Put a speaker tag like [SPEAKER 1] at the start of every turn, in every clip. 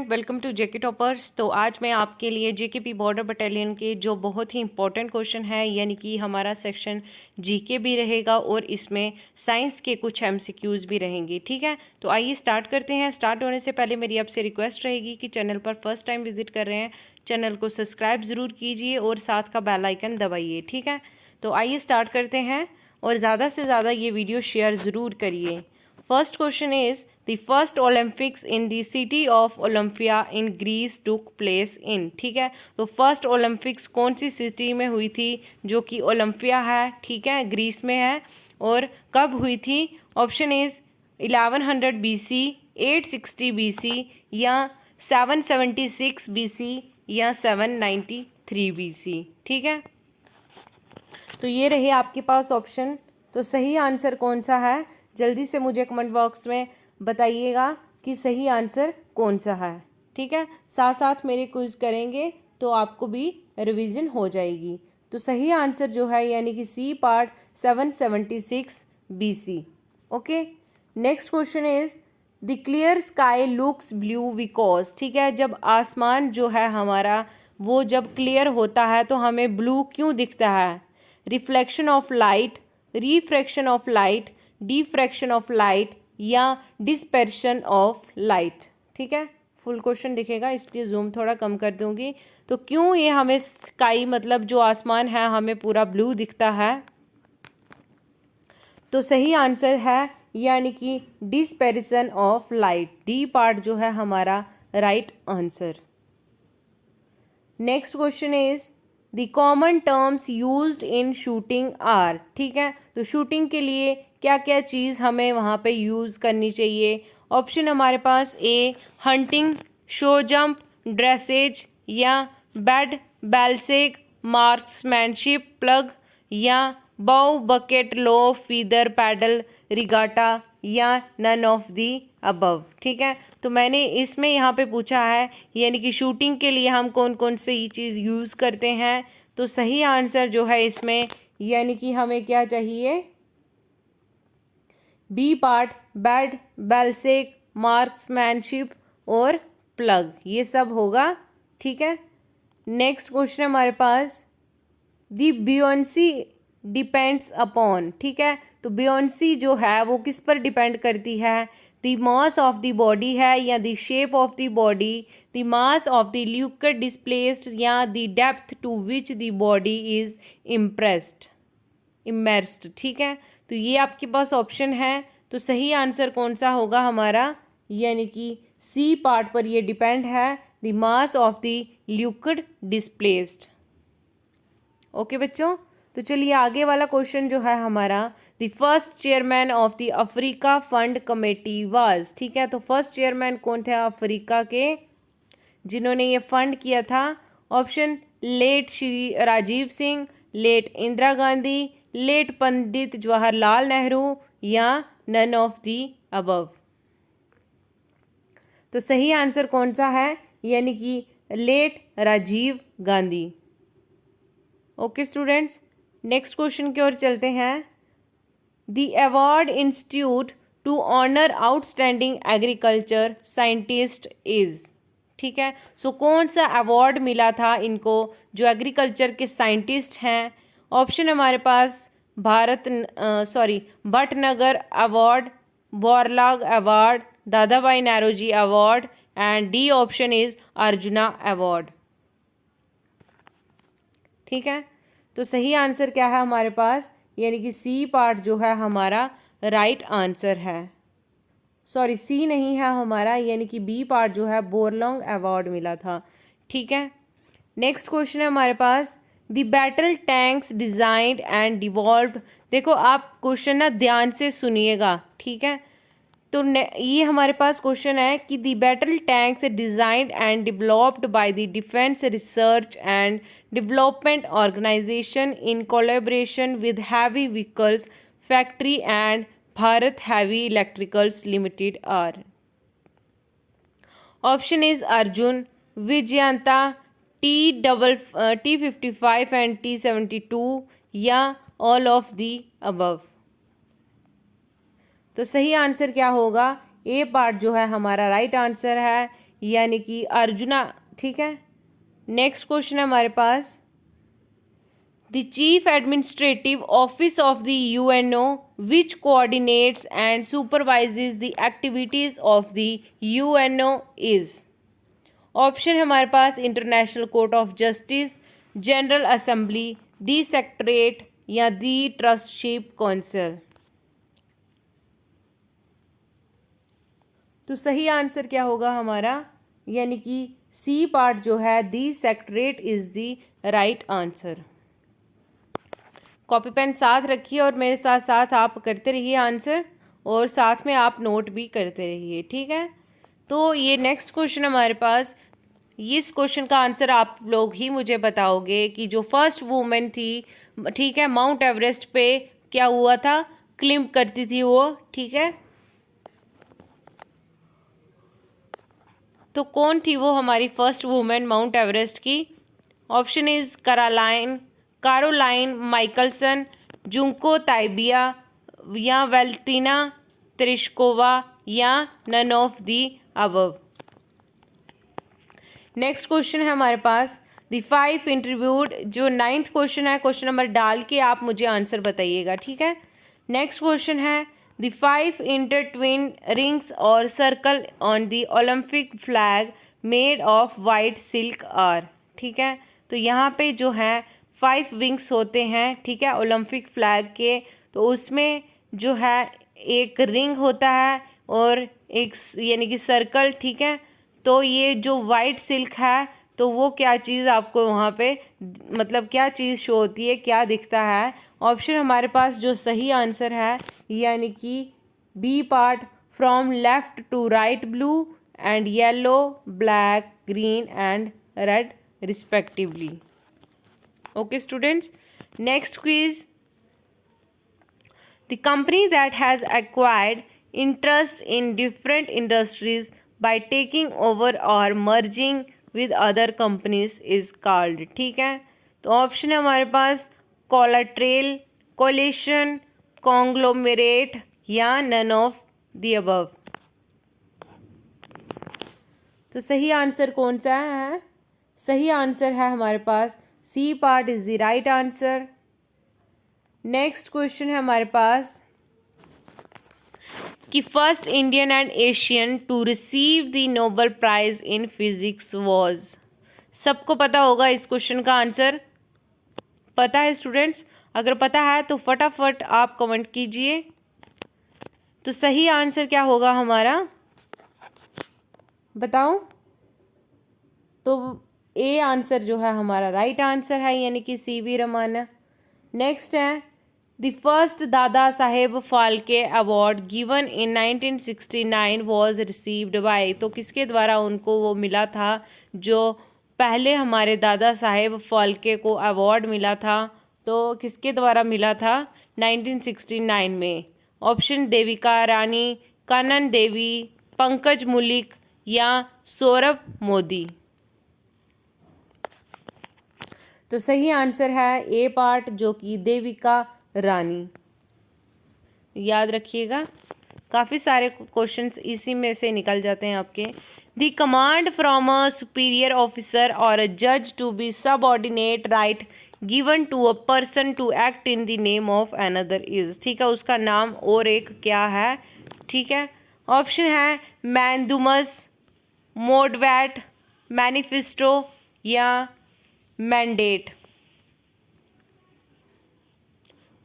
[SPEAKER 1] Student, welcome to JK Toppers. तो आज मैं आपके लिए जेकेपी बॉर्डर बटालियन के जो बहुत ही इंपॉर्टेंट क्वेश्चन है, यानी कि हमारा सेक्शन जीके भी रहेगा और इसमें साइंस के कुछ एमसीक्यूज भी रहेंगे। ठीक है, तो आइए स्टार्ट करते हैं। स्टार्ट होने से पहले मेरी आपसे रिक्वेस्ट रहेगी कि चैनल पर फर्स्ट टाइम विजिट कर रहे हैं, चैनल को सब्सक्राइब ज़रूर कीजिए और साथ का बेल आइकन दबाइए। ठीक है, तो आइए स्टार्ट करते हैं और ज़्यादा से ज़्यादा ये वीडियो शेयर ज़रूर करिए। First question is, the first Olympics in the city of Olympia in Greece took place in। ठीक है, तो फर्स्ट ओलंपिक्स कौन सी सिटी में हुई थी, जो कि ओलंपिया है, ठीक है, ग्रीस में है, और कब हुई थी? ऑप्शन इज 1100 BC, 860 BC, या 776 BC, या 793 BC। ठीक है, तो ये रहे आपके पास ऑप्शन। तो सही आंसर कौन सा है, जल्दी से मुझे कमेंट बॉक्स में बताइएगा कि सही आंसर कौन सा है। ठीक है, साथ साथ मेरे क्विज करेंगे तो आपको भी रिवीजन हो जाएगी। तो सही आंसर जो है यानी कि C part 776 BC। Okay, next question is, the clear sky looks blue because. ठीक है, जब आसमान जो है हमारा वो जब क्लियर होता है तो हमें ब्लू क्यों दिखता है? Reflection of light, refraction of light, diffraction of light, या डिस्पर्शन ऑफ लाइट। ठीक है, फुल क्वेश्चन दिखेगा इसलिए जूम थोड़ा कम कर दूंगी। तो क्यों ये हमें स्काई मतलब जो आसमान है हमें पूरा ब्लू दिखता है? तो सही आंसर है यानी कि dispersion of light, D part जो है हमारा right answer. Next question is, the common terms used in shooting are. ठीक है, तो शूटिंग के लिए क्या क्या चीज़ हमें वहाँ पे यूज़ करनी चाहिए? ऑप्शन हमारे पास ए हंटिंग, शो जंप, ड्रेसेज, या बैड बैलसेक, मार्क्समैनशिप, प्लग, या बाउ बकेट, लो, फीदर, पैडल, रिगाटा, या नन ऑफ दी अबव। ठीक है, तो मैंने इसमें यहाँ पे पूछा है यानी कि शूटिंग के लिए हम कौन कौन से ये चीज़ यूज़ करते हैं। तो सही आंसर जो है इसमें यानी कि हमें क्या चाहिए? बी पार्ट, बैड बैलसेक, मार्क्समैनशिप और प्लग, ये सब होगा। ठीक है, नेक्स्ट क्वेश्चन हमारे पास, दी बियोंसी डिपेंड्स अपॉन। ठीक है, तो बियोंसी जो है वो किस पर डिपेंड करती है? The mass of the body है, या the shape of the body, the mass of the liquid displaced, या the depth to which the body is immersed. ठीक है, तो ये आपके पास ऑप्शन है। तो सही आंसर कौन सा होगा हमारा? यानी कि सी पार्ट पर ये डिपेंड है, the mass of the liquid displaced. Okay बच्चों, तो चलिए आगे वाला क्वेश्चन जो है हमारा, the first chairman of the Africa fund committee was. ठीक है, तो फर्स्ट चेयरमैन कौन थे अफ्रीका के जिन्होंने ये फंड किया था? Option, late Shri Rajiv Singh, late Indira Gandhi, late Pandit Jawaharlal Nehru, या नन ऑफ दी अबव। तो सही आंसर कौन सा है? यानी कि late Rajiv Gandhi. Okay students, next question की ओर चलते हैं। The award institute to honour outstanding agriculture scientist is. ठीक है, सो कौन सा अवार्ड मिला था इनको जो एग्रीकल्चर के साइंटिस्ट हैं? ऑप्शन हमारे पास Bhatnagar award, Borlaug award, Dadabhai Naoroji award, and D option is Arjuna award. ठीक है, तो सही आंसर क्या है हमारे पास? यानी कि सी पार्ट जो है हमारा राइट आंसर है। सॉरी, सी नहीं है हमारा, यानी कि बी पार्ट जो है बोरलॉन्ग अवार्ड मिला था। ठीक है, नेक्स्ट क्वेश्चन है हमारे पास, the battle tanks designed and devolved. देखो आप क्वेश्चन ना ध्यान से सुनिएगा। ठीक है, तो ये हमारे पास क्वेश्चन है कि the battle tanks designed and developed by the defence research and development organisation in collaboration with heavy vehicles factory and Bharat heavy electricals limited are. Option is Arjun, Vijayanta, T55 and T72, या ऑल ऑफ दी अबव। तो सही answer क्या होगा? ए part जो है हमारा right answer है, यानी कि अर्जुना, ठीक है। नेक्स्ट क्वेश्चन है हमारे पास, the chief administrative office of the UNO which coordinates and supervises the activities of the UNO is. Option है हमारे पास international court of justice, general assembly, the secretariat या दी ट्रस्टीशिप काउंसिल। तो सही answer क्या होगा हमारा, यानी कि सी पार्ट जो है, the secretariat is the right answer. Copy pen साथ रखिए और मेरे साथ साथ आप करते रहिए आंसर, और साथ में आप नोट भी करते रहिए, ठीक है। तो ये नेक्स्ट क्वेश्चन हमारे पास, इस क्वेश्चन का आंसर आप लोग ही मुझे बताओगे कि जो फर्स्ट वूमेन थी, ठीक है, माउंट एवरेस्ट पे क्या हुआ था, क्लिंब करती थी वो, ठीक है। तो कौन थी वो हमारी फर्स्ट वूमेन माउंट एवरेस्ट की। Option is Caroline Michaelson, Junko Tabei या वैलेंटीना तेरेश्कोवा या none of the above. Next question है हमारे पास, द 5 इंटरव्यूड, जो 9th क्वेश्चन है, क्वेश्चन नंबर डाल के आप मुझे आंसर बताइएगा, ठीक है। नेक्स्ट क्वेश्चन है, द 5 इंटरट्विन रिंग्स और circle on the Olympic flag made of white silk are, ठीक है। तो यहाँ पे जो है 5 विंग्स होते हैं, ठीक है, ओलंपिक फ्लैग के। तो उसमें जो है एक रिंग होता है और एक यानी कि सर्कल, ठीक है। तो ये जो वाइट सिल्क है, तो वो क्या चीज़ आपको वहाँ पे, मतलब क्या चीज़ शो होती है, क्या दिखता है। ऑप्शन हमारे पास जो सही आंसर है, यानी कि B part, from left to right blue and yellow, black, green and red respectively. Okay students, next quiz, the company that has acquired interest in different industries by taking over or merging with other companies is called, ठीक है। तो option है हमारे पास collateral, coalition, conglomerate या none of the above. तो सही answer कौन सा है, सही आंसर है हमारे पास C part is the right answer. Next question है हमारे पास कि first Indian and Asian to receive the Nobel prize in physics was. सबको पता होगा इस क्वेश्चन का आंसर, पता है स्टूडेंट्स? अगर पता है तो फटाफट आप कमेंट कीजिए। तो सही आंसर क्या होगा हमारा, बताओ। तो ए आंसर जो है हमारा राइट आंसर है, यानी कि सी वी रमन। नेक्स्ट है, the first Dadasaheb Phalke award given in 1969 was received by. तो किसके द्वारा उनको वो मिला था, जो पहले हमारे दादा साहेब फाल्के को अवार्ड मिला था, तो किसके द्वारा मिला था 1969 में। ऑप्शन देविका रानी, कानन देवी, पंकज मुलिक या सौरभ मोदी। तो सही आंसर है ए पार्ट, जो कि देविका रानी। याद रखिएगा, काफ़ी सारे क्वेश्चंस इसी में से निकल जाते हैं आपके। The command from a superior officer और अ जज to be subordinate right given to a person to act in the name of another is, ठीक है, उसका नाम और एक क्या है, ठीक है। ऑप्शन है मैंदुमस, मोडवैट, मैनिफेस्टो या मैंडेट।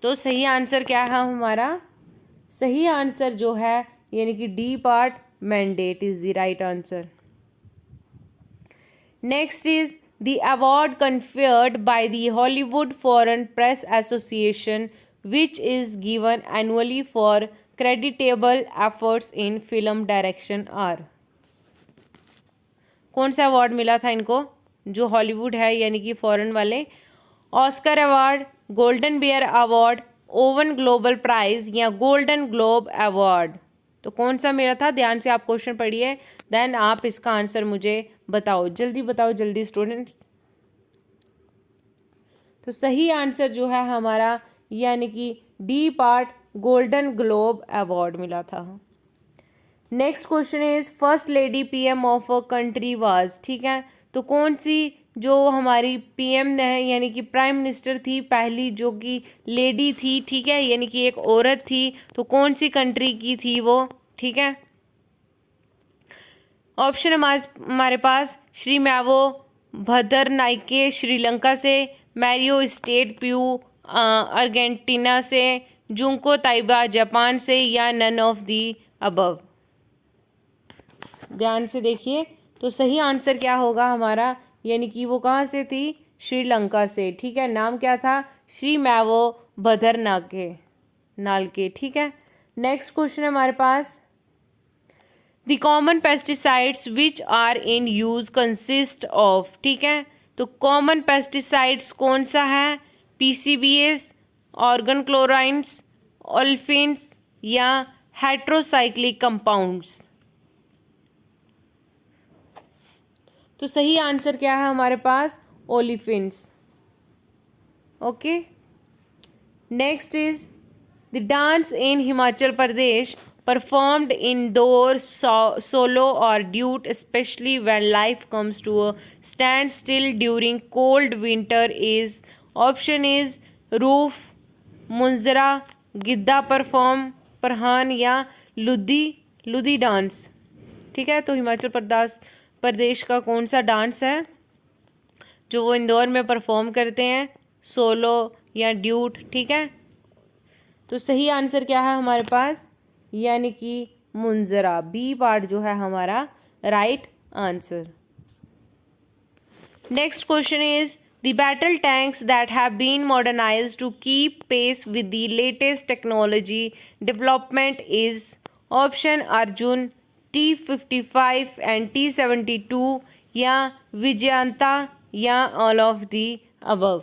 [SPEAKER 1] तो सही आंसर क्या है हमारा, सही आंसर जो है यानी कि D part, mandate is the right answer. Next is the award conferred by the Hollywood foreign press association which is given annually for creditable efforts in film direction are. कौन सा अवार्ड मिला था इनको, जो हॉलीवुड है यानी कि foreign वाले। Oscar award, golden bear award, Owen global prize या गोल्डन ग्लोब अवार्ड। तो कौन सा मिला था, ध्यान से आप क्वेश्चन पढ़िए, देन आप इसका आंसर मुझे बताओ, जल्दी बताओ, जल्दी स्टूडेंट्स। तो सही आंसर जो है हमारा, यानी कि D part, golden globe award मिला था। Next question is first lady PM of a country was, ठीक है, तो कौन सी जो हमारी पीएम है यानी कि प्राइम मिनिस्टर थी पहली जो कि लेडी थी, ठीक है, यानी कि एक औरत थी, तो कौन सी कंट्री की थी वो, ठीक है। ऑप्शन हमारे पास श्री मैवो भद्रनाइके श्रीलंका से, मैरियो स्टेट प्यू अर्जेंटीना से, जुंको ताइबा जापान से, या नन ऑफ दी अबव। ध्यान से देखिए, तो सही आंसर क्या होगा हमारा, यानी कि वो कहाँ से थी, श्रीलंका से, ठीक है। नाम क्या था, श्री मैवो भद्रनाके नालके, ठीक है। नेक्स्ट क्वेश्चन है हमारे पास, the common pesticides which are in use consist of, ठीक है, तो कॉमन पेस्टिसाइड्स कौन सा है, पीसीबीएस, ऑर्गन क्लोराइड्स, ओल्फिन्स, या हेट्रोसाइक्लिक कंपाउंड्स। तो सही आंसर क्या है हमारे पास, olefins. Okay, next is the dance in Himachal Pradesh performed indoor solo or duet, especially when life comes to a standstill during cold winter is, option is Rouf, Munjra, Giddha perform, परहान, या Ludi dance, ठीक है। तो हिमाचल प्रदेश का कौन सा डांस है जो वो इंदौर में परफॉर्म करते हैं, सोलो या ड्यूट, ठीक है। तो सही आंसर क्या है हमारे पास, यानी कि मुंजरा, बी पार्ट जो है हमारा right answer. Next question is the battle tanks that have been modernised to keep pace with the latest technology development is, option Arjun, T-55 and T-72, या विजयंता, या ऑल ऑफ द अबव।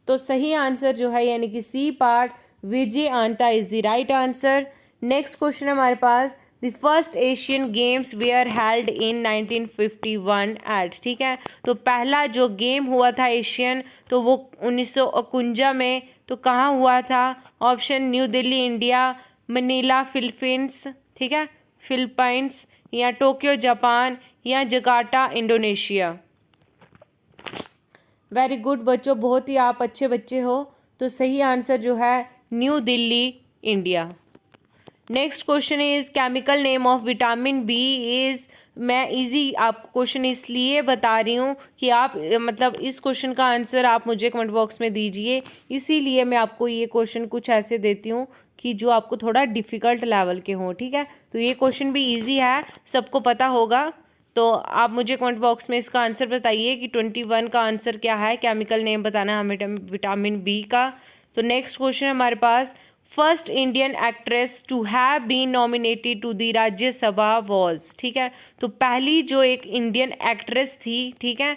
[SPEAKER 1] तो सही answer जो है यानी कि C part Vijayanta is the right answer. Next question है हमारे पास, the first Asian games were held in 1951 at, ठीक है, तो पहला जो गेम हुआ था एशियन तो वो 1951 में, तो कहाँ हुआ था, option new Delhi India, Manila Philippines, ठीक है, फिलीपींस, या टोक्यो जापान, या जकार्ता इंडोनेशिया। वेरी गुड बच्चों, बहुत ही आप अच्छे बच्चे हो। तो सही आंसर जो है New Delhi India. Next question is chemical name of vitamin B is, मैं इजी आपको क्वेश्चन इसलिए बता रही हूँ कि आप मतलब इस क्वेश्चन का आंसर आप मुझे कमेंट बॉक्स में दीजिए, इसीलिए मैं आपको ये क्वेश्चन कुछ ऐसे देती हूँ कि जो आपको थोड़ा डिफ़िकल्ट लेवल के हों, ठीक है। तो ये क्वेश्चन भी इजी है, सबको पता होगा। तो आप मुझे कमेंट बॉक्स में इसका आंसर बताइए कि 21 का आंसर क्या है, केमिकल नेम बताना है हमें विटामिन बी का। तो नेक्स्ट क्वेश्चन हमारे पास, first Indian actress to have been nominated to the Rajya Sabha was, ठीक है, तो पहली जो एक इंडियन एक्ट्रेस थी, ठीक है,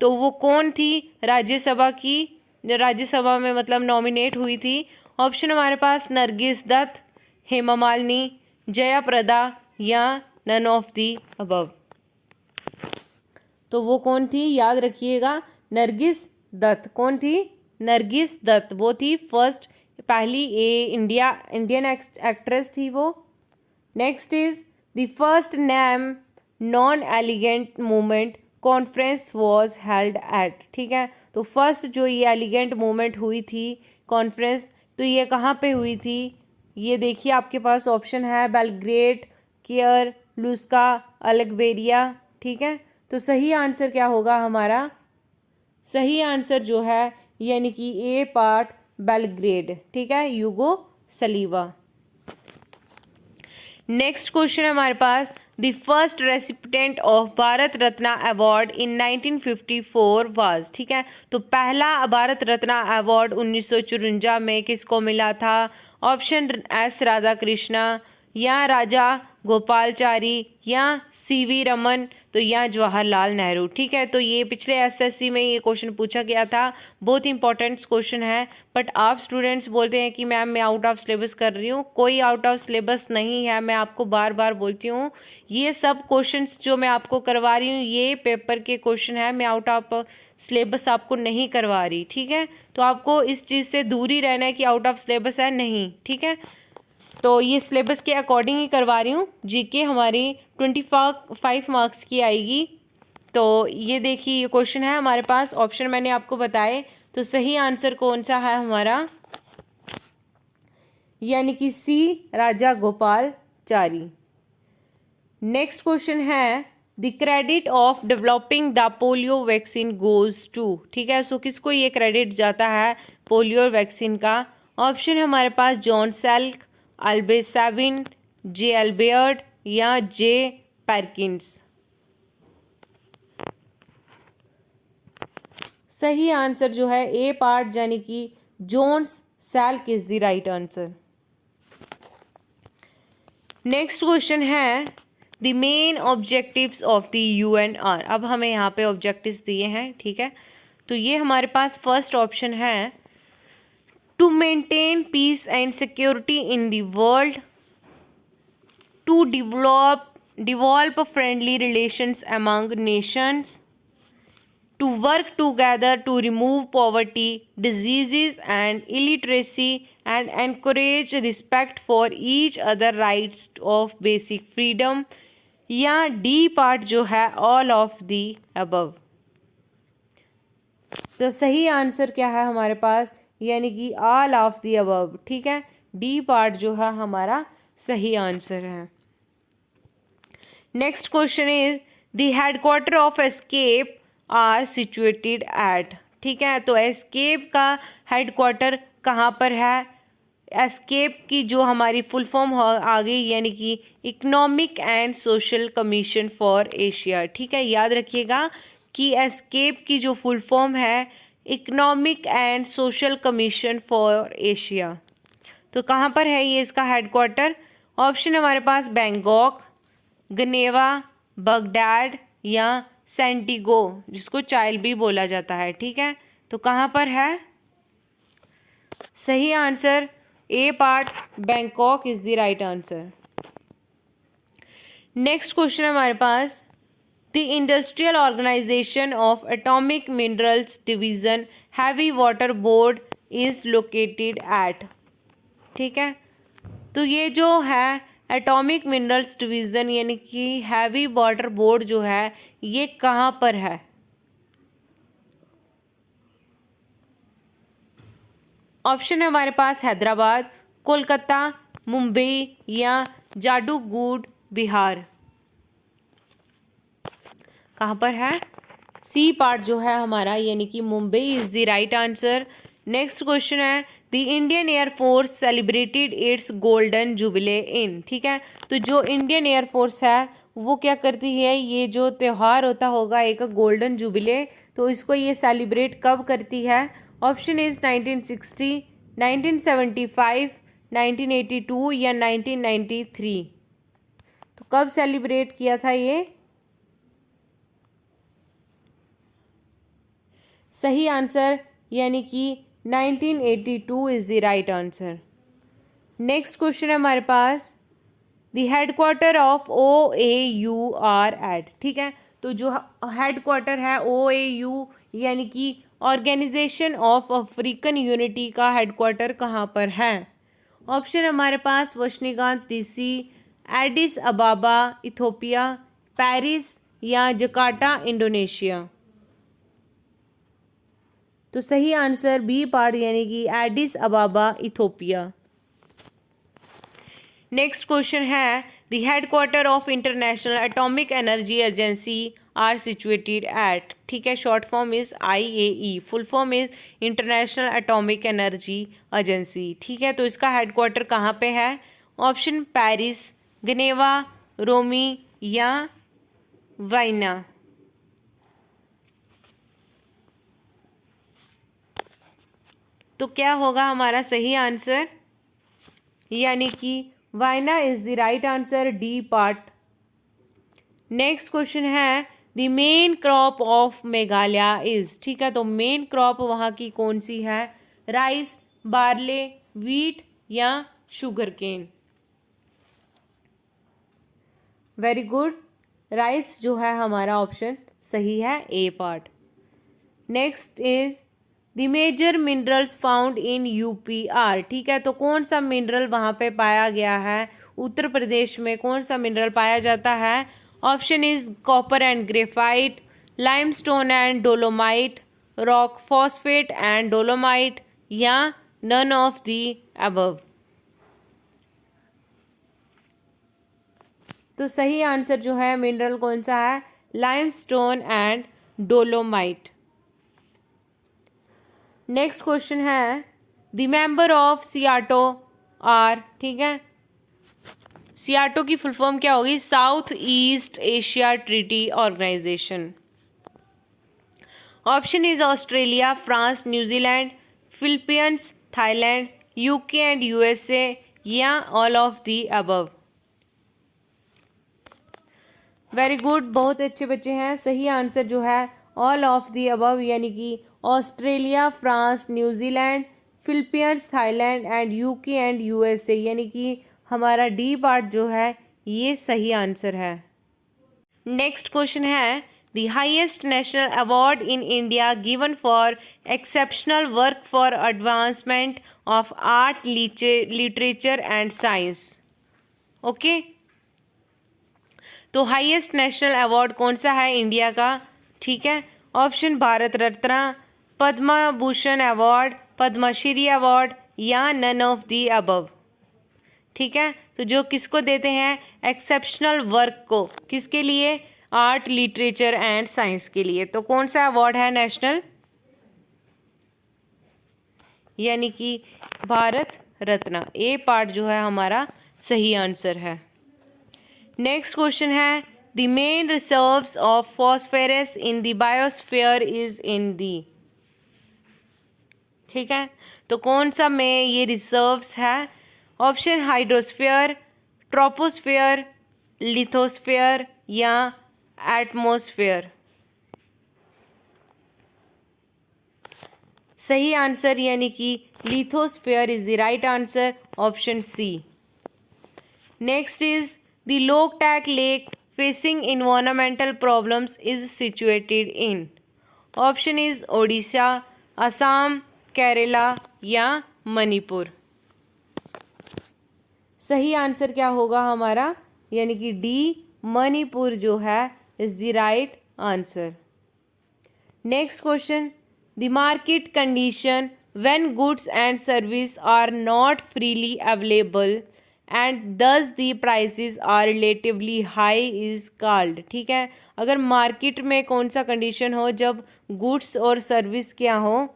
[SPEAKER 1] तो वो कौन थी राज्यसभा की, राज्यसभा में मतलब नॉमिनेट हुई थी। ऑप्शन हमारे पास नरगिस दत्त, हेमा मालिनी, जया प्रदा, या नन ऑफ दी अबव। तो वो कौन थी, याद रखिएगा, नरगिस दत्त। कौन थी, नरगिस दत्त, वो थी फर्स्ट पहली इंडियन एक्ट्रेस थी वो। Next is the first NAM non aligned movement conference was held at, ठीक है, तो फर्स्ट जो ये एलिगेंट मूवमेंट हुई थी कॉन्फ्रेंस, तो ये कहाँ पे हुई थी, ये देखिए आपके पास ऑप्शन है बेलग्रेड, केयर, लुस्का, अलेक्जेंड्रिया, ठीक है। तो सही आंसर क्या होगा हमारा, सही आंसर जो है यानी कि ए पार्ट बेलग्रेड, ठीक है, यूगोस्लाविया। नेक्स्ट क्वेश्चन है हमारे पास, the first recipient of Bharat Ratna award in 1954 was, ठीक है, तो पहला भारत रत्ना अवार्ड 1954 में किसको मिला था। ऑप्शन एस राधा कृष्णा, या राजा गोपालचारी या सीवी रमन तो या जवाहरलाल नेहरू। ठीक है, तो ये पिछले एसएससी में ये क्वेश्चन पूछा गया था, बहुत इंपॉर्टेंट क्वेश्चन है। बट आप स्टूडेंट्स बोलते हैं कि मैम मैं आउट ऑफ सिलेबस कर रही हूँ, कोई आउट ऑफ सिलेबस नहीं है। मैं आपको बार बार बोलती हूँ ये सब क्वेश्चंस जो मैं आपको करवा रही हूँ ये पेपर के क्वेश्चन है, मैं आउट ऑफ सिलेबस आपको नहीं करवा रही। ठीक है, तो आपको इस चीज़ से दूर ही रहना है कि आउट ऑफ सिलेबस है, नहीं। ठीक है, तो ये सिलेबस के अकॉर्डिंग ही करवा रही हूँ। जीके हमारी 25 मार्क्स की आएगी। तो ये देखिए ये क्वेश्चन है हमारे पास, ऑप्शन मैंने आपको बताए। तो सही आंसर कौन सा है हमारा, यानी कि C Raja Gopalachari. Next question है the credit of developing the polio vaccine goes to. ठीक है, सो किसको ये क्रेडिट जाता है पोलियो वैक्सीन का। ऑप्शन है हमारे पास जॉन सेल्क, अल्बे सेविन, जे एल्बर्ट या जे पैरकिंस। सही आंसर जो है ए पार्ट यानी कि Jonas Salk is the right answer. Next question है the main objectives of the UNR. अब हमें यहाँ पे ऑब्जेक्टिव्स दिए हैं। ठीक है, तो ये हमारे पास फर्स्ट ऑप्शन है to maintain peace and security in the world, to develop friendly relations among nations, to work together to remove poverty, diseases and illiteracy and encourage respect for each other rights of basic freedom, या D part जो है all of the above. तो सही answer क्या है हमारे पास, यानी कि ऑल ऑफ दी अबव। ठीक है, डी पार्ट जो है हमारा सही आंसर है। Next question is the headquarter of ESCAP are situated at. ठीक है, तो एस्केप का हेडक्वार्टर कहाँ पर है। एस्केप की जो हमारी फुल फॉर्म आ गई यानी कि economic and social commission for Asia. ठीक है, याद रखिएगा कि एस्केप की जो फुल फॉर्म है economic and social commission for Asia. तो कहाँ पर है ये इसका हेडक्वार्टर। ऑप्शन हमारे पास बैंकॉक, गनेवा, बगदाद या सेंटिगो, जिसको चाइल भी बोला जाता है। ठीक है, तो कहाँ पर है सही answer A part Bangkok is the right answer. Next question हमारे पास the industrial organisation of atomic minerals division heavy water board is located at. ठीक है, तो ये जो है एटॉमिक मिनरल्स डिवीज़न यानी कि हैवी वाटर बोर्ड जो है ये कहाँ पर है। ऑप्शन है हमारे पास हैदराबाद, कोलकाता, मुंबई या जादूगुड बिहार। कहाँ पर है सी पार्ट जो है हमारा यानी कि Mumbai is the right answer. Next question है the Indian air force celebrated its golden jubilee in. ठीक है, तो जो इंडियन एयरफोर्स है वो क्या करती है, ये जो त्यौहार होता होगा एक गोल्डन जुबले, तो इसको ये सेलिब्रेट कब करती है। ऑप्शन इज 1960, 1975, 1982 या 1993। तो कब सेलिब्रेट किया था ये। सही आंसर यानी कि 1982 is the right answer. Next question है हमारे पास the headquarter of OAU at. ठीक है, तो जो हेडक्वार्टर है OAU यानी कि ऑर्गेनाइजेशन ऑफ अफ्रीकन यूनिटी का हेडक्वार्टर कहाँ पर है। ऑप्शन हमारे पास Washington DC, Addis Ababa Ethiopia, Paris या जकार्ता इंडोनेशिया। तो सही आंसर बी पार्ट यानी कि Addis Ababa Ethiopia. Next question है the headquarter of international atomic energy agency are situated at. ठीक है, short form is IAE, full form is international atomic energy agency. ठीक है, तो इसका हेडक्वार्टर कहाँ पे है। ऑप्शन पेरिस, गनेवा, रोमी या वाइना। तो क्या होगा हमारा सही आंसर, यानी कि Vienna is the right answer, D part. Next question है the main crop of Meghalaya is, ठीक है, तो मेन क्रॉप वहाँ की कौन सी है? राइस, बार्ले, वीट या sugar cane? Very good, rice जो है हमारा ऑप्शन सही है, ए part. Next is the major minerals found in UP are, ठीक है, तो कौन सा मिनरल वहाँ पे पाया गया है? उत्तर प्रदेश में कौन सा मिनरल पाया जाता है? Option is copper and graphite, limestone and dolomite, rock phosphate and dolomite या नन ऑफ द अबव? तो सही आंसर जो है मिनरल कौन सा है? Limestone and dolomite. Next question है the member of SEATO are, ठीक है, सियाटो की फुल फॉर्म क्या होगी? South east Asia treaty organisation. Option is Australia, France, New Zealand, Philippines, Thailand, UK and USA या all of the above? Very good, बहुत अच्छे बच्चे हैं। सही आंसर जो है ऑल ऑफ द अबव, यानी कि Australia, France, New Zealand, Philippines, Thailand and UK and USA, यानी कि हमारा डी पार्ट जो है ये सही आंसर है। नेक्स्ट क्वेश्चन है the highest national award in India given for exceptional work for advancement of art, literature and science. Okay, तो हाईएस्ट नेशनल अवार्ड कौन सा है इंडिया का? ठीक है, option Bharat Ratna, Padma Bhushan award, Padmashri award या नन ऑफ दी अबव? ठीक है, तो जो किसको देते हैं? एक्सेप्शनल वर्क को, किसके लिए? आर्ट, लिटरेचर एंड साइंस के लिए। तो कौन सा अवार्ड है नेशनल? यानी कि भारत रत्न, ए पार्ट जो है हमारा सही आंसर है। नेक्स्ट क्वेश्चन है the main reserves of phosphorus in the biosphere is in the, ठीक है, तो कौन सा में ये रिजर्व्स है? ऑप्शन हाइड्रोस्फीयर, ट्रोपोस्फीयर, लिथोस्फीयर या एटमॉस्फेयर? सही आंसर यानी कि lithosphere is the right answer, option C. Next is the Loktak lake facing environmental problems is situated in. Option is Odisha, Assam, Kerala या मणिपुर? सही आंसर क्या होगा हमारा? यानी कि डी, मणिपुर जो है is the right answer. Next question the market condition when goods and service are not freely available and thus the prices are relatively high is called. ठीक है, अगर मार्केट में कौन सा कंडीशन हो जब गुड्स और सर्विस क्या हो,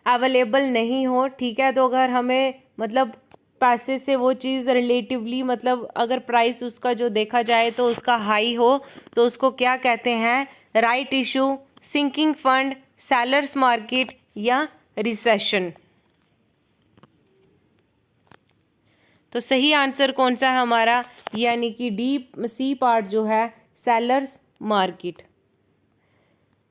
[SPEAKER 1] अवेलेबल नहीं हो, ठीक है, तो अगर हमें मतलब पैसे से वो चीज़ रिलेटिवली मतलब अगर प्राइस उसका जो देखा जाए तो उसका हाई हो, तो उसको क्या कहते हैं? Right issue, sinking fund, sellers market या रिसेशन? तो सही आंसर कौन सा है हमारा? यानी कि डी, सी पार्ट जो है sellers market.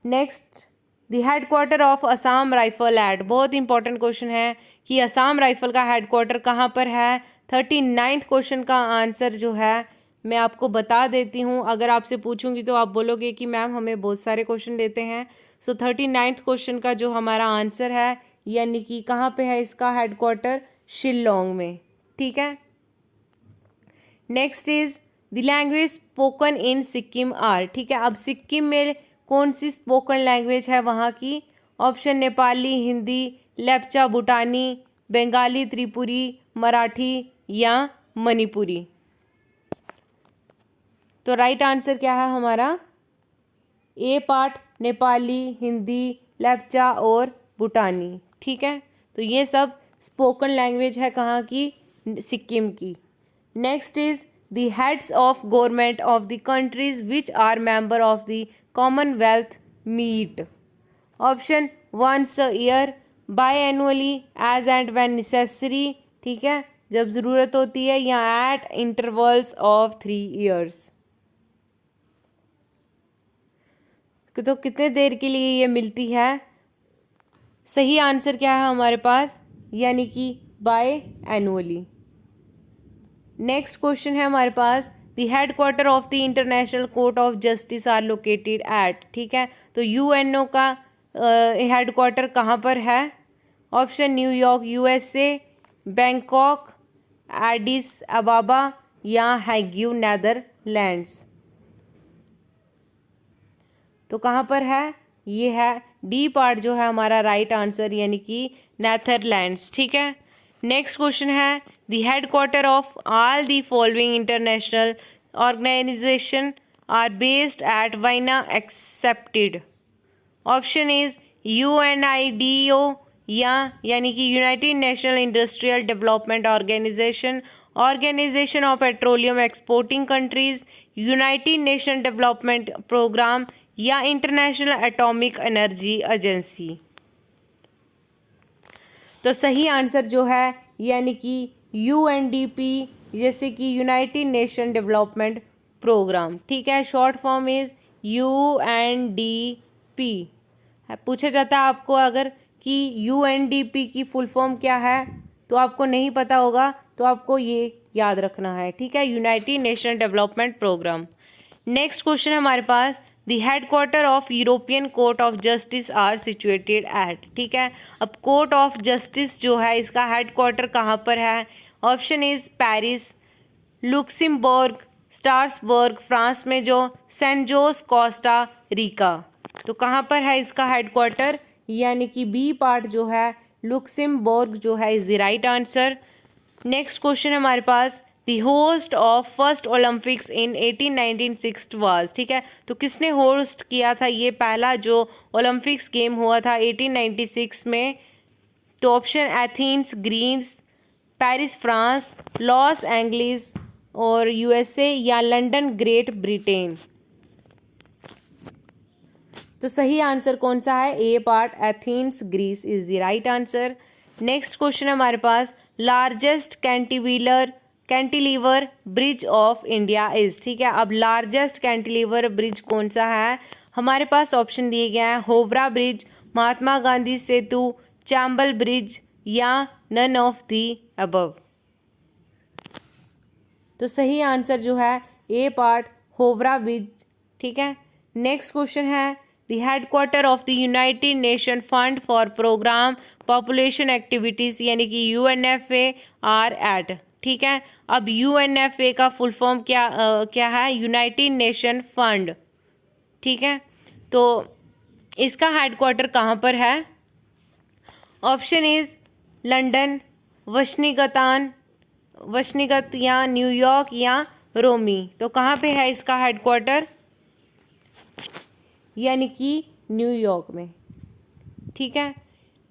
[SPEAKER 1] Next the headquarter of Assam rifle at, बहुत इंपॉर्टेंट क्वेश्चन है कि असम राइफल का हेडक्वार्टर कहाँ पर है। 39th क्वेश्चन का आंसर जो है मैं आपको बता देती हूँ। अगर आपसे पूछूंगी तो आप बोलोगे कि मैम हमें बहुत सारे क्वेश्चन देते हैं। सो 39th क्वेश्चन का जो हमारा आंसर है यानी कि कहाँ पे है इसका हेडक्वार्टर? शिलोंग में। ठीक है, next is the language spoken in Sikkim are. ठीक है, अब सिक्किम में कौन सी स्पोकन लैंग्वेज है वहाँ की? ऑप्शन नेपाली, हिंदी, लेप्चा भूटानी, बंगाली, त्रिपुरी, मराठी या मणिपुरी? तो राइट आंसर क्या है हमारा? ए पार्ट, नेपाली, हिंदी, लेप्चा और भूटानी। ठीक है, तो ये सब स्पोकन लैंग्वेज है कहाँ की? सिक्किम की। Next is the heads of government of the countries which are member of the commonwealth meet. Option once a year, biannually, as and when necessary, ठीक है, जब ज़रूरत होती है, या एट इंटरवल्स ऑफ 3 years। तो कितने देर के लिए ये मिलती है? सही आंसर क्या है हमारे पास, यानी कि बाय एनुअली। नेक्स्ट क्वेश्चन है हमारे पास, the headquarter of the international court of justice are located at. ठीक है, तो यूएनओ का हेडक्वार्टर कहाँ पर है? Option New York USA, Bangkok, Addis Ababa या हैग्यू नेदरलैंड्स। तो कहाँ पर है? ये है डी पार्ट जो है हमारा राइट आंसर, यानी कि नेदरलैंड्स। ठीक है, नेक्स्ट क्वेश्चन है, the headquarter of all the following international organisation are based at Vienna accepted. Option is UNIDO, यानी कि united national industrial development organisation, organisation of petroleum exporting countries, united nation development programme या international atomic energy agency. तो सही answer जो है, यानी कि UNDP, जैसे कि यूनाइटेड नेशन डेवलपमेंट प्रोग्राम। ठीक है, शॉर्ट फॉर्म इज यूएनडीपी। पूछा जाता है आपको अगर कि यूएनडीपी की फुल फॉर्म क्या है, तो आपको नहीं पता होगा, तो आपको ये याद रखना है। ठीक है, united nation development programme. Next question हमारे पास, the headquarter of European court of justice are situated at. ठीक है, अब कोर्ट ऑफ जस्टिस जो है इसका हेडक्वार्टर कहाँ पर है? Option is Paris, Luxembourg, Strasbourg France में, जो सेंट जोस कोस्टा रिका। तो कहाँ पर है इसका हेडक्वार्टर, यानी कि बी पार्ट जो है लुक्सेमबर्ग जो है is the right answer. Next question हमारे पास, the host of first Olympics in 1896 was. ठीक है, तो किसने होस्ट किया था ये पहला जो ओलंपिक्स गेम हुआ था 1896 में? तो option Athens Greece, Paris France, Los Angeles और यूएसए या लंदन ग्रेट ब्रिटेन। तो सही आंसर कौन सा है? ए part Athens Greece is the right answer. Next question हमारे पास, largest cantilever bridge of India is. ठीक है, अब लार्जेस्ट कैंटिलीवर ब्रिज कौन सा है? हमारे पास ऑप्शन दिए गए हैं, होवरा ब्रिज, महात्मा गांधी सेतु, चांबल ब्रिज या नन ऑफ दी अबव। तो सही आंसर जो है ए पार्ट होवरा ब्रिज। ठीक है, नेक्स्ट क्वेश्चन है, the headquarter of the united nation fund for programme population activities, यानी कि यूएनएफए आर एट। ठीक है, अब यूएनएफए का फुल फॉर्म क्या है? United nation fund. ठीक है, तो इसका हेडक्वार्टर कहाँ पर है? ऑप्शन इज लंदन, वाशिंगटन या न्यूयॉर्क या रोमी। तो कहाँ पे है इसका हेडक्वार्टर? यानी कि न्यूयॉर्क में। ठीक है,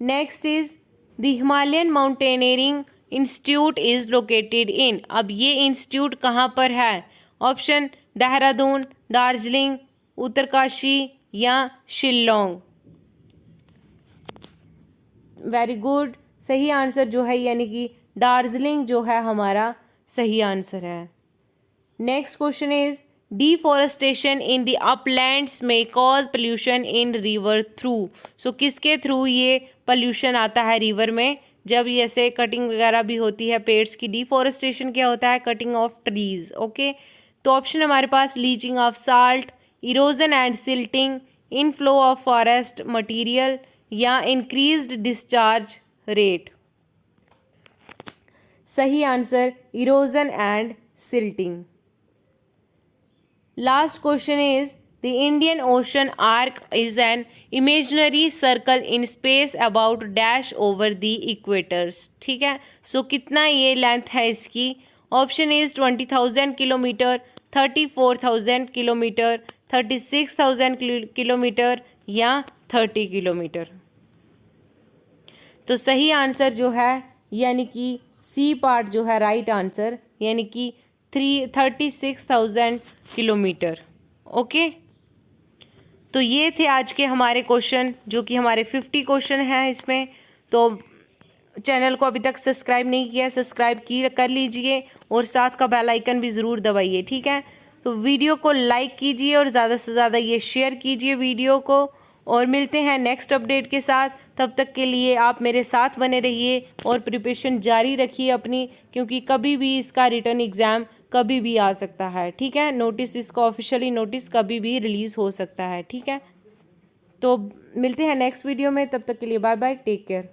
[SPEAKER 1] next is the Himalayan mountaineering institute is located in. अब ये इंस्टीट्यूट कहाँ पर है? ऑप्शन देहरादून, दार्जिलिंग, उत्तरकाशी या शिल्लोंग। वेरी गुड, सही आंसर जो है यानी कि दार्जिलिंग जो है हमारा सही आंसर है। Next question is deforestation in the uplands may cause pollution in river through. So किसके थ्रू ये पोल्यूशन आता है रिवर में? जब ऐसे कटिंग वगैरह भी होती है पेड़्स की। डिफॉरेस्टेशन क्या होता है? Cutting of trees. ओके, तो ऑप्शन हमारे पास leaching of salt, erosion and silting, inflow of forest material या इंक्रीज्ड डिस्चार्ज रेट। सही answer erosion and silting. Last question is the Indian Ocean arc is an imaginary circle in space about dash over the equators. ठीक है, so कितना ये length है इसकी? Option is 20,000 kilometre, 34,000 kilometre, 36,000 kilometre या 30 kilometre. तो सही आंसर जो है यानी कि सी पार्ट जो है राइट आंसर, यानी कि 36,000 किलोमीटर। ओके, तो ये थे आज के हमारे क्वेश्चन, जो कि हमारे 50 क्वेश्चन हैं इसमें। तो चैनल को अभी तक सब्सक्राइब नहीं किया है सब्सक्राइब कर लीजिए और साथ का बेल आइकन भी ज़रूर दबाइए, ठीक है। तो वीडियो को लाइक कीजिए और ज़्यादा से ज़्यादा ये शेयर कीजिए वीडियो को, और मिलते हैं नेक्स्ट अपडेट के साथ। तब तक के लिए आप मेरे साथ बने रहिए और प्रिपरेशन जारी रखिए अपनी, क्योंकि कभी भी इसका रिटर्न एग्ज़ाम कभी भी आ सकता है, ठीक है। नोटिस, इसका ऑफिशियली नोटिस कभी भी रिलीज़ हो सकता है, ठीक है। तो मिलते हैं नेक्स्ट वीडियो में, तब तक के लिए बाय बाय, टेक केयर।